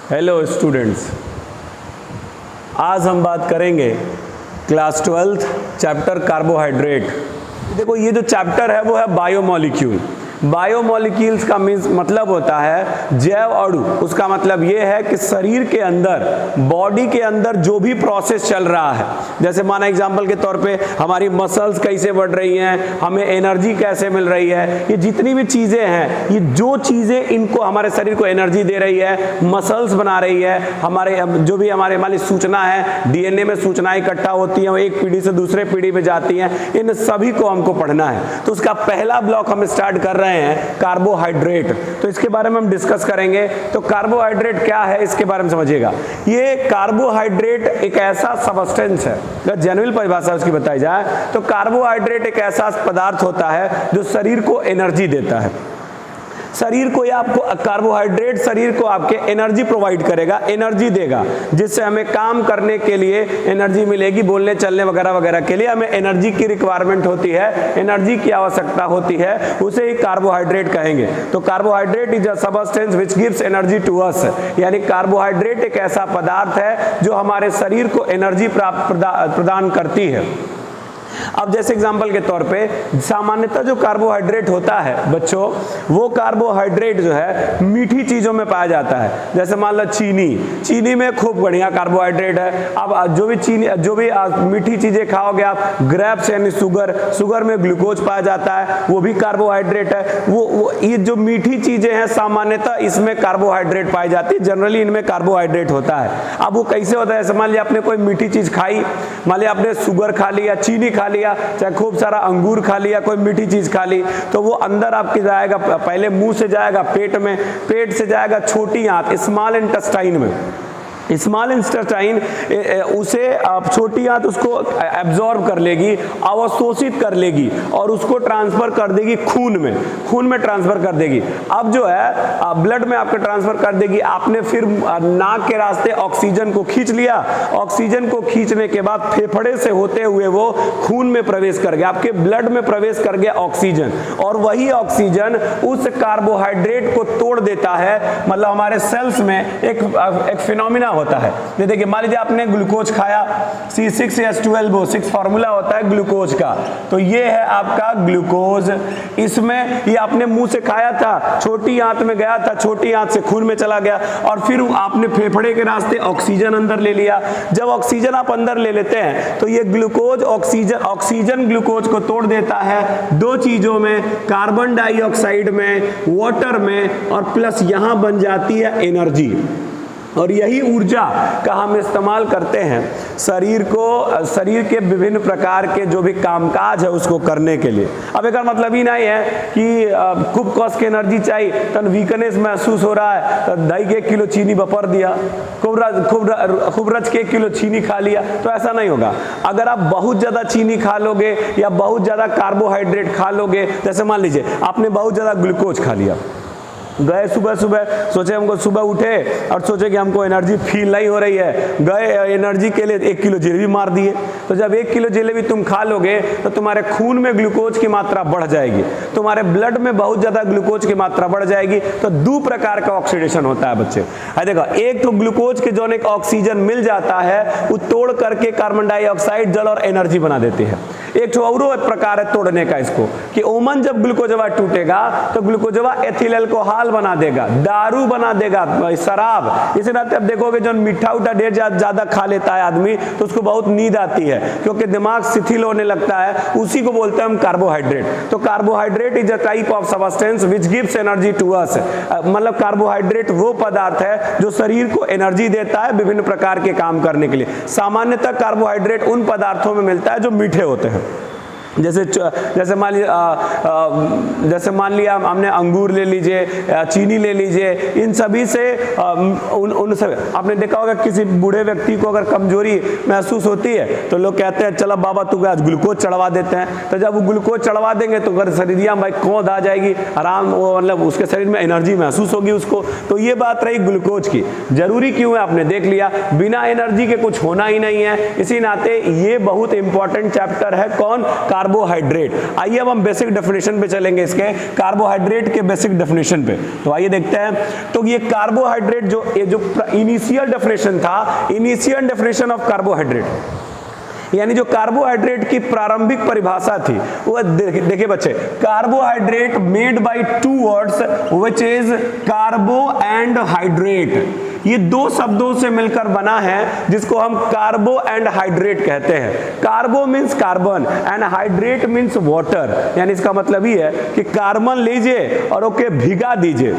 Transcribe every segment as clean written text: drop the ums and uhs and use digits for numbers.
Hello students, आज हम बात करेंगे क्लास 12th चैप्टर कार्बोहाइड्रेट। देखो ये जो चैप्टर है वो है बायोमॉलिक्यूल। बायोमॉलिक्यूल्स का मीन्स मतलब होता है जैव अणु। उसका मतलब ये है कि शरीर के अंदर, बॉडी के अंदर जो भी प्रोसेस चल रहा है, जैसे माना एग्जांपल के तौर पे हमारी मसल्स कैसे बढ़ रही हैं, हमें एनर्जी कैसे मिल रही है, ये जितनी भी चीज़ें हैं, ये जो चीज़ें इनको हमारे शरीर को एनर्जी दे रही है, मसल्स बना रही है, हमारे जो भी हमारे मान ली सूचना है, डीएनए में सूचनाएं इकट्ठा होती हैं, वो एक पीढ़ी से दूसरे पीढ़ी में जाती हैं, इन सभी को हमको पढ़ना है। तो उसका पहला ब्लॉक हम स्टार्ट कर रहे हैं कार्बोहाइड्रेट। तो इसके बारे में हम डिस्कस करेंगे। तो कार्बोहाइड्रेट क्या है इसके बारे में समझिएगा। ये कार्बोहाइड्रेट एक ऐसा सबस्टेंस है, अगर जेन्युइन परिभाषा उसकी बताई जाए तो कार्बोहाइड्रेट एक ऐसा पदार्थ होता है जो शरीर को एनर्जी देता है। शरीर को या आपको कार्बोहाइड्रेट शरीर को आपके एनर्जी प्रोवाइड करेगा, एनर्जी देगा, जिससे हमें काम करने के लिए एनर्जी मिलेगी, बोलने चलने वगैरह वगैरह के लिए हमें एनर्जी की रिक्वायरमेंट होती है, एनर्जी की आवश्यकता होती है, उसे ही कार्बोहाइड्रेट कहेंगे। तो carbohydrate is a substance which gives energy to us, यानी कार्बोहाइड्रेट एक ऐसा पदार्थ है जो हमारे शरीर को एनर्जी प्रदान करती है। अब जैसे एग्जांपल के तौर पे सामान्यतः जो कार्बोहाइड्रेट होता है बच्चों, वो कार्बोहाइड्रेट जो है मीठी चीजों में पाया जाता है। जैसे मान लो चीनी, चीनी में खूब बढ़िया कार्बोहाइड्रेट है। अब जो भी चीनी, जो भी मीठी चीजें खाओगे आप, ग्रेप्स यानी शुगर, शुगर में ग्लूकोज पाया जाता है, वो भी कार्बोहाइड्रेट है। वो ये जो मीठी चीजें हैं सामान्यतः इसमें कार्बोहाइड्रेट पाई जाती है, जनरली इनमें कार्बोहाइड्रेट होता है। अब वो कैसे होता है, जैसे मान लिया आपने कोई मीठी चीज खाई, मान लिया आपने शुगर खा लिया, चीनी खा लिया, चाहे खूब सारा अंगूर खा लिया, कोई मीठी चीज खा ली, तो वो अंदर आपके जाएगा, पहले मुंह से जाएगा पेट में, पेट से जाएगा छोटी आंत स्मॉल इंटेस्टाइन में, स्मॉल इंटेस्टाइन उसे छोटी आंत उसको एब्जॉर्ब कर लेगी, अवशोषित कर लेगी और उसको ट्रांसफर कर देगी खून में, खून में ट्रांसफर कर देगी। अब जो है ब्लड में आपके ट्रांसफर कर देगी। आपने फिर नाक के रास्ते ऑक्सीजन को खींच लिया, ऑक्सीजन को खींचने के बाद फेफड़े से होते हुए वो खून में प्रवेश कर गया, आपके ब्लड में प्रवेश कर गया ऑक्सीजन, और वही ऑक्सीजन उस कार्बोहाइड्रेट को तोड़ देता है। मतलब हमारे सेल्स में एक फिनोमिना होता है। ये देखिए, मान लीजिए आपने ग्लूकोज खाया, C6H12O6 फार्मूला होता है ग्लूकोज का, तो ये है आपका ग्लूकोज। इसमें ये आपने मुंह से खाया था, छोटी आंत में गया था, छोटी आंत से खून में चला गया, और फिर आपने फेफड़े के रास्ते ऑक्सीजन अंदर ले लिया। जब ऑक्सीजन आप अंदर ले लेते हैं तो ये ग्लूकोज ऑक्सीजन ग्लूकोज को तोड़ देता है दो चीजों में, कार्बन डाइऑक्साइड में, वाटर में, और प्लस यहां बन जाती है एनर्जी। और यही ऊर्जा का हम इस्तेमाल करते हैं शरीर के विभिन्न प्रकार के जो भी कामकाज है उसको करने के लिए। अब एक मतलब ही नहीं है कि खूब कस के एनर्जी चाहिए, तन वीकनेस महसूस हो रहा है तो दही के 1 किलो चीनी बपर दिया, खूब रच के 1 किलो चीनी खा लिया, तो ऐसा नहीं होगा। अगर आप बहुत ज़्यादा चीनी खा लोगे या बहुत ज़्यादा कार्बोहाइड्रेट खा लोगे, जैसे मान लीजिए आपने बहुत ज़्यादा ग्लूकोज खा लिया, गए सुबह सुबह, सोचे हमको सुबह उठे और सोचे कि हमको एनर्जी फील नहीं हो रही है, गए एनर्जी के लिए 1 किलो जलेबी मार दिए। तो जब 1 किलो जलेबी तुम खा लोगे तो तुम्हारे खून में ग्लूकोज की मात्रा बढ़ जाएगी, तुम्हारे ब्लड में बहुत ज़्यादा ग्लूकोज की मात्रा बढ़ जाएगी। तो 2 प्रकार का ऑक्सीडेशन होता है बच्चे। देखो, एक तो ग्लूकोज के जो एक ऑक्सीजन मिल जाता है वो तोड़ करके कार्बन डाइऑक्साइड, जल और एनर्जी बना देती है। एक तो और प्रकार है तोड़ने का इसको, कि ओमन जब ग्लूकोजवा टूटेगा तो ग्लूकोजवा एथिल अल्कोहल बना देगा, दारू बना देगा, शराब। इसी नाते अब देखोगे जो मीठा उठा ढेर ज्यादा खा लेता है आदमी तो उसको बहुत नींद आती है, क्योंकि दिमाग शिथिल होने लगता है, उसी को बोलते हैं हम कार्बोहाइड्रेट। तो carbohydrate is a type of substance which gives energy to us. मतलब कार्बोहाइड्रेट वो पदार्थ है जो शरीर को एनर्जी देता है विभिन्न प्रकार के काम करने के लिए। सामान्यतः कार्बोहाइड्रेट उन पदार्थों में मिलता है जो मीठे होते हैं। जैसे मान लिया हमने अंगूर ले लीजिए, चीनी ले लीजिए, इन सभी से उन सब आपने देखा होगा किसी बूढ़े व्यक्ति को अगर कमजोरी महसूस होती है तो लोग कहते हैं चलो बाबा तू आज ग्लूकोज चढ़वा देते हैं। तो जब वो ग्लूकोज चढ़वा देंगे तो अगर शरीरिया भाई कौंध आ जाएगी, आराम, वो मतलब उसके शरीर में एनर्जी महसूस होगी उसको। तो ये बात रही ग्लूकोज की। जरूरी क्यों है आपने देख लिया, बिना एनर्जी के कुछ होना ही नहीं है। इसी नाते ये बहुत इंपॉर्टेंट चैप्टर है। कौन? कार्बोहाइड्रेट। आइए अब हम बेसिक डेफिनेशन पे चलेंगे, इसके कार्बोहाइड्रेट के बेसिक डेफिनेशन पे। तो आइए देखते हैं। तो ये कार्बोहाइड्रेट जो इनिशियल डेफिनेशन था, इनिशियल डेफिनेशन ऑफ कार्बोहाइड्रेट, यानी जो कार्बोहाइड्रेट की प्रारंभिक परिभाषा थी वो देखिए बच्चे, carbohydrate made by two words which is कार्बो and hydrate. ये दो शब्दों से मिलकर बना है जिसको हम कार्बो एंड हाइड्रेट कहते हैं। Carbo means carbon and hydrate means water, यानी इसका मतलब ये है कि कार्बन लीजिए और ओके भिगा दीजिए,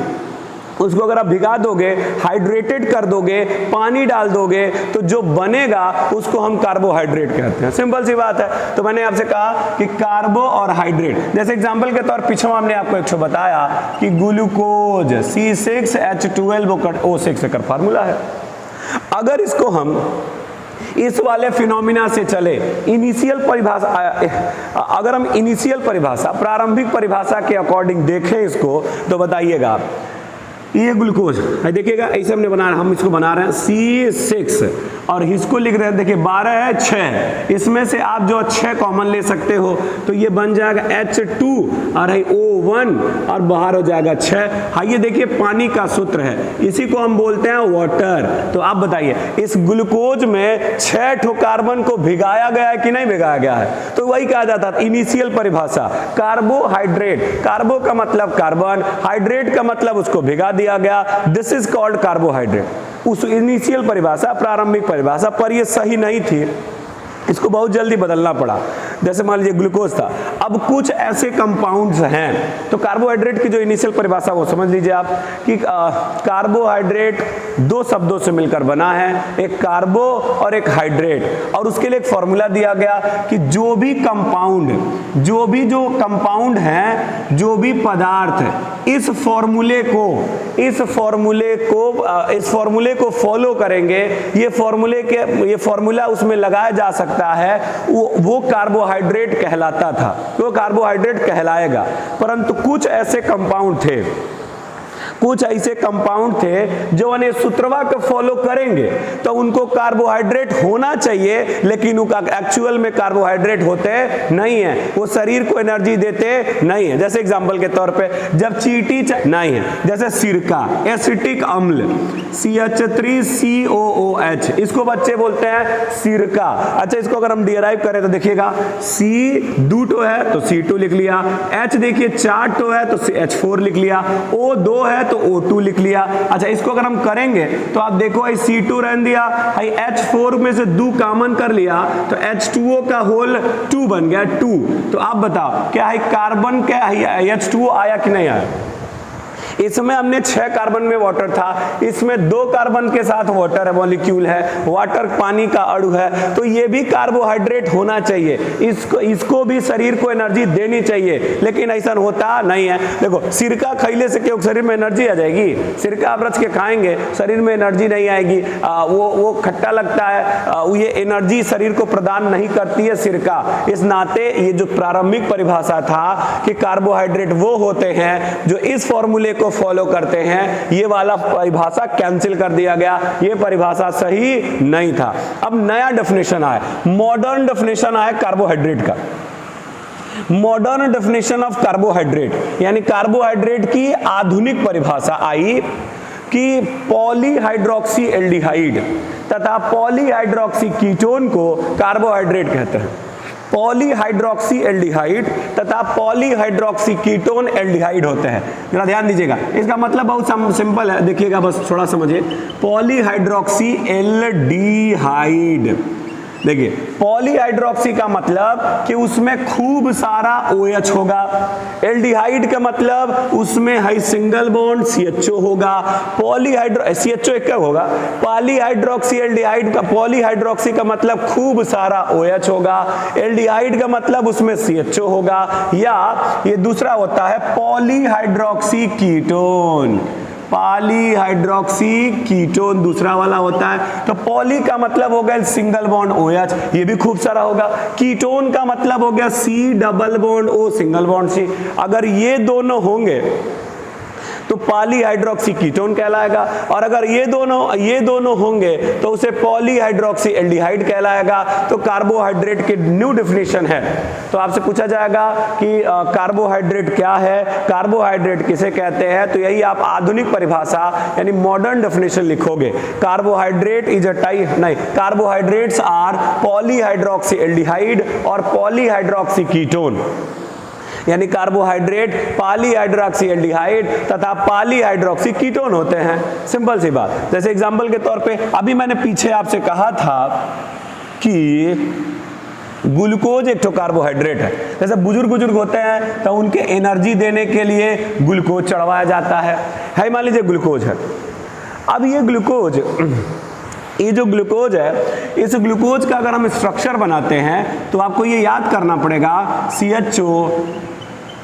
उसको अगर आप भिगा दोगे, हाइड्रेटेड कर दोगे, पानी डाल दोगे, तो जो बनेगा उसको हम कार्बोहाइड्रेट कहते हैं। सिंपल सी बात है। तो मैंने आपसे कहा कि कार्बो और हाइड्रेट, जैसे एग्जांपल के तौर पिछवा हमने आपको एक बताया कि ग्लूकोज C6H12O6 का फार्मूला है। अगर इसको हम इस वाले फिनोमिना से चले, इनिशियल परिभाषा, अगर हम इनिशियल परिभाषा, प्रारंभिक परिभाषा के अकॉर्डिंग देखें इसको, तो बताइएगा आप, ये ग्लूकोज देखिएगा, ऐसे हमने बना रहे, हम इसको बना रहे हैं C6 और इसको लिख रहे हैं, देखिए 12 है 6, इसमें से आप जो 6 कॉमन ले सकते हो, तो ये बन जाएगा H2 और है O1 और बाहर हो जाएगा 6। हाँ ये देखिए पानी का सूत्र है, इसी को हम बोलते हैं वाटर। तो आप बताइए इस ग्लूकोज में 6 ठो कार्बन को भिगाया गया है कि नहीं भिगाया गया है? तो वही कहा जाता है इनिशियल परिभाषा, कार्बोहाइड्रेट। कार्बो का मतलब कार्बन, हाइड्रेट का मतलब उसको भिगा दिया गया, दिस इज कॉल्ड कार्बोहाइड्रेट। उस इनिशियल परिभाषा, प्रारंभिक परिभाषा पर ये सही नहीं थी, इसको बहुत जल्दी बदलना पड़ा। जैसे मान लीजिए ग्लूकोज था, अब कुछ ऐसे कंपाउंड्स हैं, तो कार्बोहाइड्रेट की जो इनिशियल परिभाषा वो समझ लीजिए आप कि कार्बोहाइड्रेट दो शब्दों से मिलकर बना है, एक कार्बो और एक हाइड्रेट, और उसके लिए एक फॉर्मूला दिया गया कि जो भी कंपाउंड हैं, जो भी पदार्थ इस फॉर्मूले को फॉलो करेंगे, ये फॉर्मूला उसमें लगाया जा सकता है, वो कार्बोहाइड्रेट कहलाता था, वो कार्बोहाइड्रेट कहलाएगा। परंतु कुछ ऐसे कंपाउंड थे जो उन्हें सूत्रवा को फॉलो करेंगे तो उनको कार्बोहाइड्रेट होना चाहिए, लेकिन उनका एक्चुअल में कार्बोहाइड्रेट होते नहीं है, वो शरीर को एनर्जी देते नहीं है। जैसे एग्जांपल के तौर पे जब चींटी नहीं है, जैसे सिरका, एसिटिक अम्ल CH3COOH, इसको बच्चे बोलते हैं सिरका। अच्छा इसको अगर हम डिराइव करें तो देखिएगा C 2 टो है तो C2 लिख लिया, H देखिए 4 टो है तो H4 लिख लिया, O 2 है तो O2 लिख लिया। अच्छा इसको अगर हम करेंगे तो आप देखो C2 रहने दिया, H4 में से 2 कॉमन कर लिया तो H2O का होल 2 बन गया 2। तो आप बताओ क्या है कार्बन, क्या H2O आया कि नहीं आया? इसमें हमने 6 कार्बन में वाटर था, इसमें 2 कार्बन के साथ वाटर मॉलिक्यूल है, वाटर पानी का अणु है, तो ये भी कार्बोहाइड्रेट होना चाहिए, इसको भी शरीर को एनर्जी देनी चाहिए, लेकिन ऐसा होता नहीं है। देखो सिरका खइले से क्यों शरीर में एनर्जी आ जाएगी? सिरका आप रच के खाएंगे शरीर में एनर्जी नहीं आएगी, वो खट्टा लगता है, ये एनर्जी शरीर को प्रदान नहीं करती है सिरका। इस नाते ये जो प्रारंभिक परिभाषा था कि कार्बोहाइड्रेट वो होते हैं जो इस फॉर्मूले को फॉलो करते हैं, ये वाला परिभाषा कैंसिल कर दिया गया, ये परिभाषा सही नहीं था। अब नया डेफिनेशन आया, मॉडर्न डेफिनेशन आया कार्बोहाइड्रेट का। मॉडर्न डेफिनेशन ऑफ कार्बोहाइड्रेट, यानी कार्बोहाइड्रेट की आधुनिक परिभाषा आई कि पॉलीहाइड्रोक्सी एल्डिहाइड तथा पॉलीहाइड्रोक्सी कीटोन को कार्बोहाइड्रेट कहते हैं। पॉलीहाइड्रोक्सी एल्डिहाइड तथा पॉलीहाइड्रोक्सी कीटोन एल्डिहाइड होते हैं। जरा ध्यान दीजिएगा, इसका मतलब बहुत सिंपल है, देखिएगा बस थोड़ा समझिए। पॉलीहाइड्रोक्सी एल्डिहाइड, देखिए पॉलीहाइड्रोक्सी का मतलब कि उसमें खूब सारा OH होगा, एल्डिहाइड का मतलब उसमें है सिंगल बॉन्ड CHO होगा, CHO एक क्या होगा, पॉलीहाइड्रोक्सी एल्डिहाइड का, पॉलीहाइड्रोक्सी का मतलब खूब सारा OH होगा, एल्डिहाइड का मतलब उसमें CHO होगा, या ये दूसरा होता है पॉलीहाइड्रोक्सी कीटोन, पॉलीहाइड्रोक्सी कीटोन दूसरा वाला होता है। तो पॉली का मतलब हो गया सिंगल बॉन्ड OH, ये भी खूब सारा होगा। कीटोन का मतलब हो गया C double bond O single bond C। अगर ये दोनों होंगे तो पॉलीहाइड्रोक्सी कीटोन कहलाएगा। और अगर ये दोनों होंगे तो उसे पॉलीहाइड्रोक्सी एल्डिहाइड कहलाएगा। तो कार्बोहाइड्रेट की न्यू डेफिनेशन है। तो आपसे पूछा जाएगा कि कार्बोहाइड्रेट क्या है, कार्बोहाइड्रेट किसे कहते हैं, तो यही आप आधुनिक परिभाषा यानी मॉडर्न डेफिनेशन लिखोगे। कार्बोहाइड्रेट इज अ टाइप, नहीं, कार्बोहाइड्रेट्स आर पॉलीहाइड्रोक्सी एल्डिहाइड और पॉलीहाइड्रोक्सी कीटोन, यानी कार्बोहाइड्रेट पॉलीहाइड्रोक्सी एल्डिहाइड तथा पॉलीहाइड्रोक्सी कीटोन होते हैं। सिंपल सी बात। जैसे एग्जांपल के तौर पे अभी मैंने पीछे आपसे कहा था कि ग्लूकोज एक तो कार्बोहाइड्रेट है। जैसे बुजुर्ग होते हैं तो उनके एनर्जी देने के लिए ग्लूकोज चढ़वाया जाता है। मान लीजिए ग्लूकोज है। अब ये जो ग्लूकोज है, इस ग्लूकोज का अगर हम स्ट्रक्चर बनाते हैं तो आपको ये याद करना पड़ेगा, CHO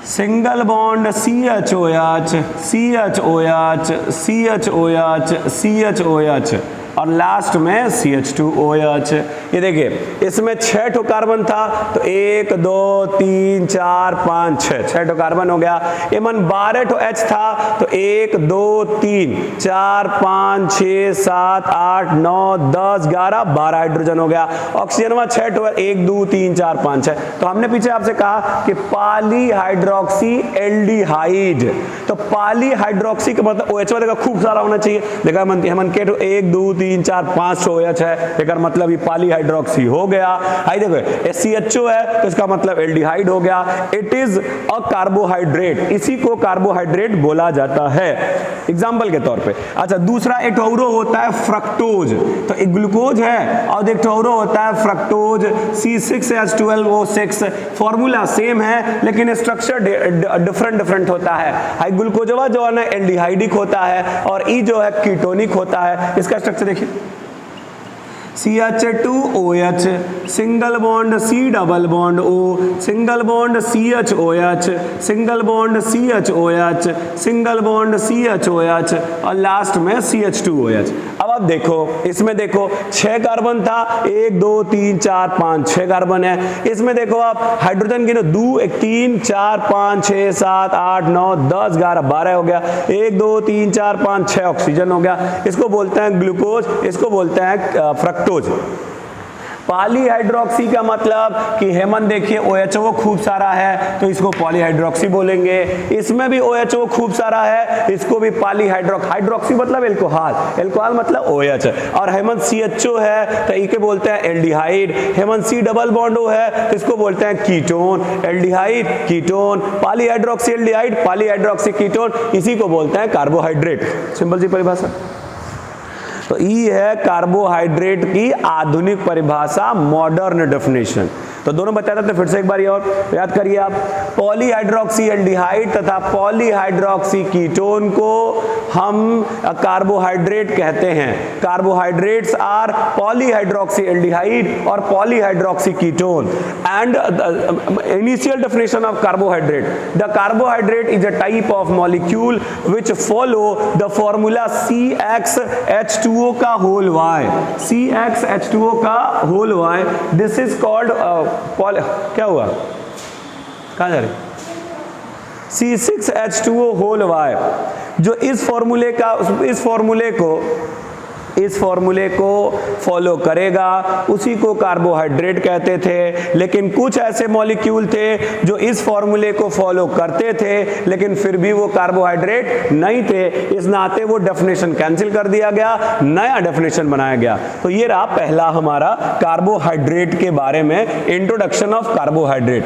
single bond CHOH CHOH CHOH CHOH और लास्ट में CH2OH। ये देखिए इसमें 6 ठो कार्बन था, तो 1 2 3 4 5 6 ठो कार्बन हो गया। एमन 12 ठो H था, तो 1 2 3 4 5 6 7 8 9 10 11 12 हाइड्रोजन हो गया। ऑक्सीजन में 6 ठो, 1 2 3 4 5 6। तो हमने पीछे आपसे कहा कि पॉलीहाइड्रोक्सी एल्डिहाइड, तो पॉलीहाइड्रोक्सी का मतलब OH देखा खूब सारा होना चाहिए। देखा हेमन के 1 2 3 4 5 OH है, एक मतलब ये पॉलीहाइड्रोक्सी हो गया। हाई देखो CHO है तो इसका मतलब एल्डिहाइड हो गया। इट इज अ कार्बोहाइड्रेट, इसी को कार्बोहाइड्रेट बोला जाता है एग्जांपल के तौर पे। अच्छा, दूसरा एक और होता है फ्रक्टोज। तो एक ग्लूकोज है और एक और होता है फ्रक्टोज, C6H12O6। फॉर्मूला सेम है लेकिन स्ट्रक्चर डिफरेंट होता है। हाई ग्लूकोजवा जो है ना एल्डिहाइडिक होता है और ई जो है कीटोनिक होता है। इसका स्ट्रक्चर देखिए, CH2OH single bond C double bond O single bond CHOH single bond CHOH single bond CHOH और लास्ट में CH2OH। अब आप देखो, इसमें देखो 6 कार्बन था, 1 2 3 4 5 6 कार्बन है। इसमें देखो आप हाइड्रोजन गिनो, 2 1 3 4 5 6 7 8 9 10 11 12 हो गया। 1 2 3 4 5 6 ऑक्सीजन हो गया। इसको बोलते हैं ग्लूकोज, इसको बोलते हैं फ्रक्टोज। पॉलीहाइड्रोक्सी का मतलब कि हेमन देखिए OHO खूब सारा है तो इसको पॉलीहाइड्रोक्सी बोलेंगे। इसमें भी OHO खूब सारा है, इसको भी हाइड्रोक्सी मतलब एल्कोहल, एल्कोहल मतलब OH। और हेमन CHO है तो इसे बोलते हैं एल्डिहाइड। हेमन C डबल बॉन्ड O है तो इसको बोलते हैं ketone. Aldehyde ketone, polyhydroxy aldehyde, polyhydroxy ketone, इसी को बोलते हैं कार्बोहाइड्रेट। सिंपल सी परिभाषा। तो ये है कार्बोहाइड्रेट की आधुनिक परिभाषा, मॉडर्न डेफिनेशन। तो दोनों बता देते फिर से एक बार और याद करिए आप। पॉलीहाइड्रोक्सी एल्डिहाइड तथा पॉलीहाइड्रोक्सी कीटोन को हम कार्बोहाइड्रेट कहते हैं। कार्बोहाइड्रेट्स आर पॉलीहाइड्रोक्सी एल्डिहाइड और polyhydroxy ketone. And initial definition of carbohydrate, the carbohydrate is a type of molecule which follow the formula CXH2O का होल Y, CXH2O का whole Y। This is called क्या हुआ, कहां जा रहे, C6H2O whole Y। जो इस फॉर्मूले को फॉलो करेगा उसी को कार्बोहाइड्रेट कहते थे। लेकिन कुछ ऐसे मॉलिक्यूल थे जो इस फॉर्मूले को फॉलो करते थे लेकिन फिर भी वो कार्बोहाइड्रेट नहीं थे, इस नाते वो डेफिनेशन कैंसिल कर दिया गया, नया डेफिनेशन बनाया गया। तो ये रहा पहला हमारा कार्बोहाइड्रेट के बारे में इंट्रोडक्शन ऑफ कार्बोहाइड्रेट।